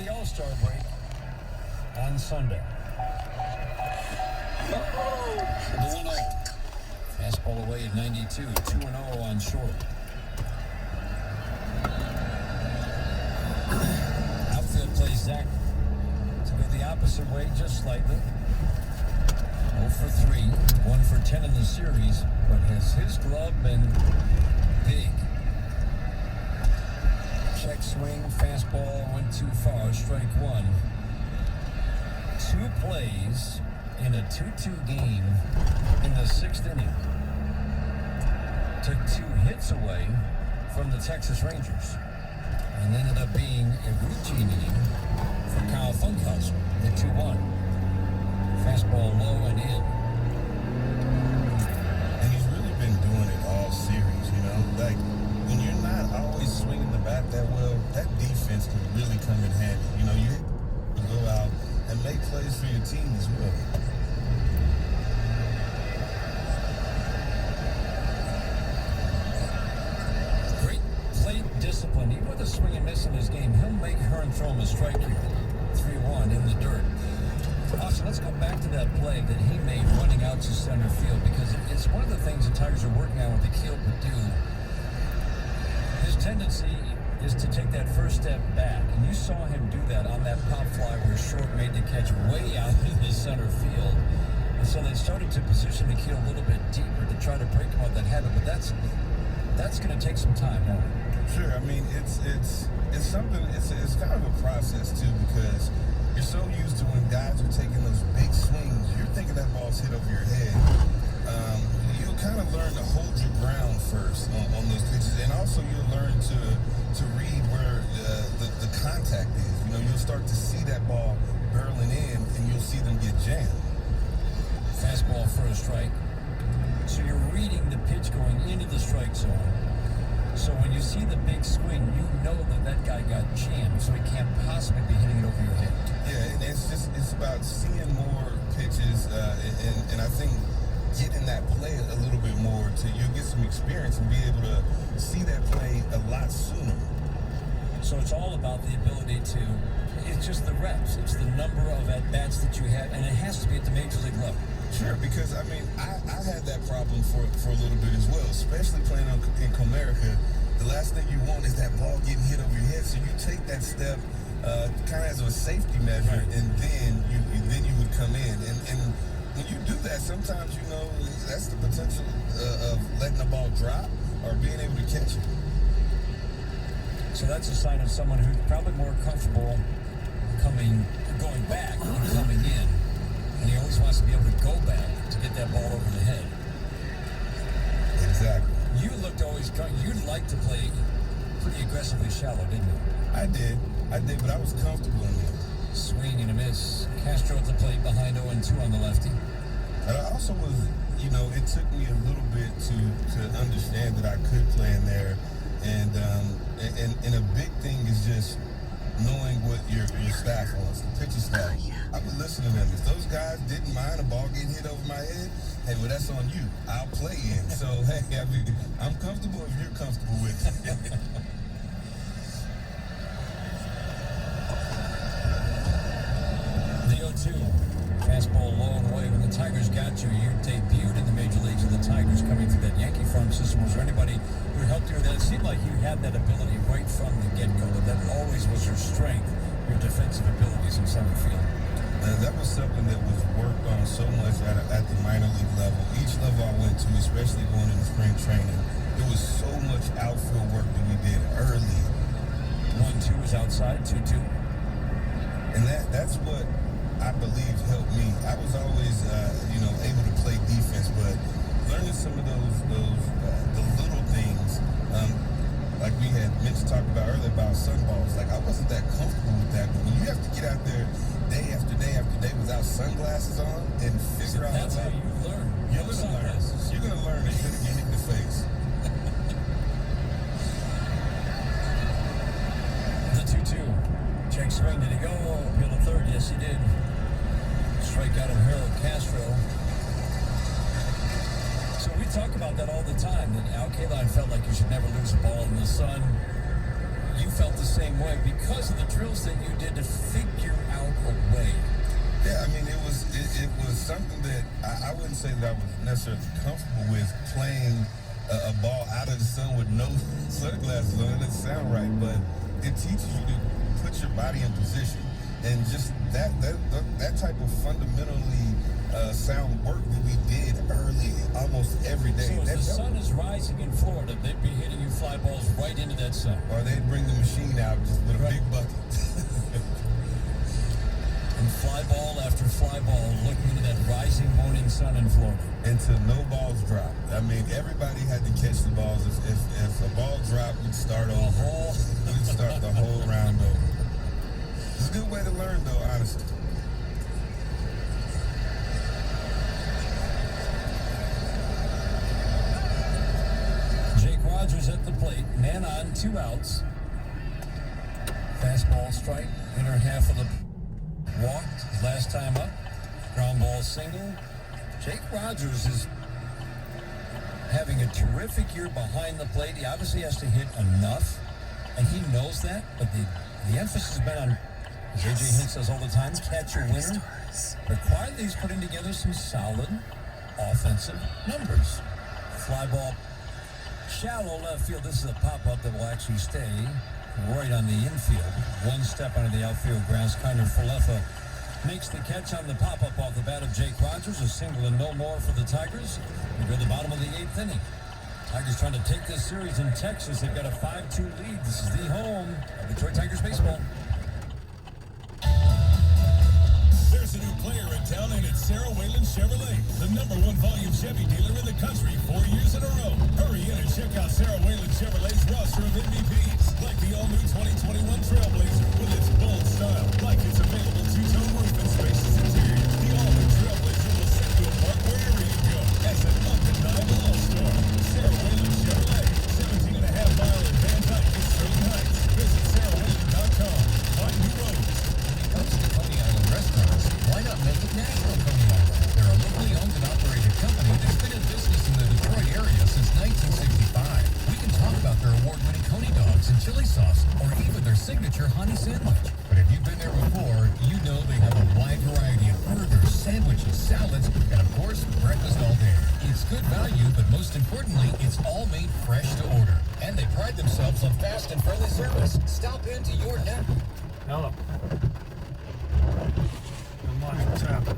the All-Star break on Sunday. The 1-0. Fastball away at 92. 2-0 on short. Outfield plays Zach to go the opposite way just slightly. 0 for 3. 1 for 10 in the series, but has his glove been big? Check swing, fastball went too far, strike one. 2 plays in a 2-2 game in the 6th inning. Took 2 hits away from the Texas Rangers and ended up being a routine inning for Kyle Funkhauser, the 2-1. Fastball low and in. And he's really been doing it all series, you know? Like, when you're not always swinging the bat that well, that defense can really come in handy. You know, you go out and make plays for your team as well. Great plate discipline. Even with a swing and miss in his game, he'll make Hearn throw him a strike here. 3-1 in the dirt. Austin, let's go back to that play that he made running out to center field, because it's one of the things the Tigers are working on with Akil Baddoo. His tendency is to take that first step back, and you saw him do that on that pop fly where Short made the catch way out in the center field. And so they started to position Akil a little bit deeper to try to break him out that habit, but that's going to take some time, won't it? Sure. I mean, it's something. It's kind of a process too, because you're so used to when guys are taking those big swings, you're thinking that ball's hit over your head. You'll kind of learn to hold your ground first on those pitches, and also you'll learn to read where the contact is. You know, you'll start to see that ball barreling in, and you'll see them get jammed. Fastball for a strike. So you're reading the pitch going into the strike zone. So when you see the big swing, you know that guy got jammed, so he can't possibly be hitting it over your head. Yeah, and it's about seeing more pitches, and I think getting that play a little bit more you'll get some experience and be able to see that play a lot sooner. So it's all about the ability it's just the reps. It's the number of at-bats that you have, and it has to be at the major league level. Sure, because, I mean, I had that problem for a little bit as well, especially playing in Comerica. The last thing you want is that ball getting hit over your head, so you take that step kind of as a safety measure, right, and then you would come in. And when you do that, sometimes, you know, that's the potential of letting the ball drop or being able to catch it. So that's a sign of someone who's probably more comfortable going back and coming in. And he always wants to be able to go back to get that ball over the head. Exactly. You looked you'd like to play pretty aggressively shallow, didn't you? I did, but I was comfortable in it. Swing and a miss. Castro at the plate behind 0-2 on the lefty. And I also was, you know, it took me a little bit to understand that I could play in there. And a big thing is just knowing what your staff wants, the pitching staff. I would listen to them. If those guys didn't mind a ball getting hit over my head, hey, well, that's on you. I'll play in. So, hey, I mean, I'm comfortable if you're comfortable with it. The 0-2. Fastball low and away. When the Tigers got you, you debuted in the major leagues of the Tigers coming through that Yankee farm system. Was there anybody who helped you with that? It seemed like you had that ability right from the get-go, that always was your strength, your defensive abilities in center field. That was something that was worked on so much at the minor league level. Each level I went to, especially going into spring training, there was so much outfield work that we did early. 1-2 was outside, 2-2. And that's what I believe helped me. I was always, able to play defense, but learning some of the little things, like we had Mitch talked about earlier about sunballs. Like, I wasn't that comfortable with that, but when you have to get out there day after day after day without sunglasses on and figure out that's how you learn. You're going to learn. You're going to learn that you're going to get hit in the face. The 2-2. Check swing. Did he go? Appeal to third. Yes, he did. Strikeout of Harold Castro. So we talk about that all the time, that Al Kaline felt like you should never lose a ball in the sun. you felt the same way because of the drills that you did to figure out a way. Yeah, I mean, it was something that I wouldn't say that I was necessarily comfortable with playing a ball out of the sun with no sunglasses on. It doesn't sound right, but it teaches you to put your body in position. And just that type of fundamentally sound work that we did early, almost every day. So as the sun is rising in Florida, they'd be hitting you fly balls right into that sun. Or they'd bring the machine out just with a big bucket. And fly ball after fly ball, looking into that rising morning sun in Florida. Until no balls dropped. I mean, everybody had to catch the balls. If a ball dropped, we'd start over. We'd start the whole round over. It's a good way to learn, though, honestly. Jake Rogers at the plate, man on, 2 outs. Fastball strike, inner half of the walked last time up. Ground ball single. Jake Rogers is having a terrific year behind the plate. He obviously has to hit enough, and he knows that, but the emphasis has been on, as AJ Hinch says all the time, catch a winner. But quietly he's putting together some solid offensive numbers. Fly ball, shallow left field. This is a pop-up that will actually stay right on the infield. One step under the outfield grounds. Kinder Falefa makes the catch on the pop-up off the bat of Jake Rogers. A single and no more for the Tigers. We go to the bottom of the 8th inning. Tigers trying to take this series in Texas. They've got a 5-2 lead. This is the home of Detroit Tigers baseball. There's a new player in town, and it's Sarah Whalen Chevrolet, the #1 volume Chevy dealer in the country 4 years in a row. Hurry in and check out Sarah Whalen Chevrolet's roster of MVPs, like the all-new 2021 Trailblazer with its bold style, like its available 2-tone roof and spacious interior. The all-new Trailblazer will set you apart wherever you go as an undeniable all-star. Sarah Whalen Chevrolet, 17.5 mile in Van Dyke in Sterling Heights. Visit sarahwhalen.com. Find new roads. When it comes to Coney Island restaurants, why not make it National Coney Island? They're a locally owned and operated company that's been in business in the Detroit area since 1965. We can talk about their award-winning Coney dogs and chili sauce, or even their signature honey sandwich. But if you've been there before, you know they have a wide variety of burgers, sandwiches, salads, and of course, breakfast all day. It's good value, but most importantly, it's all made fresh to order. And they pride themselves on fast and friendly service. Stop into your neck. Hello. Good morning. What's happening?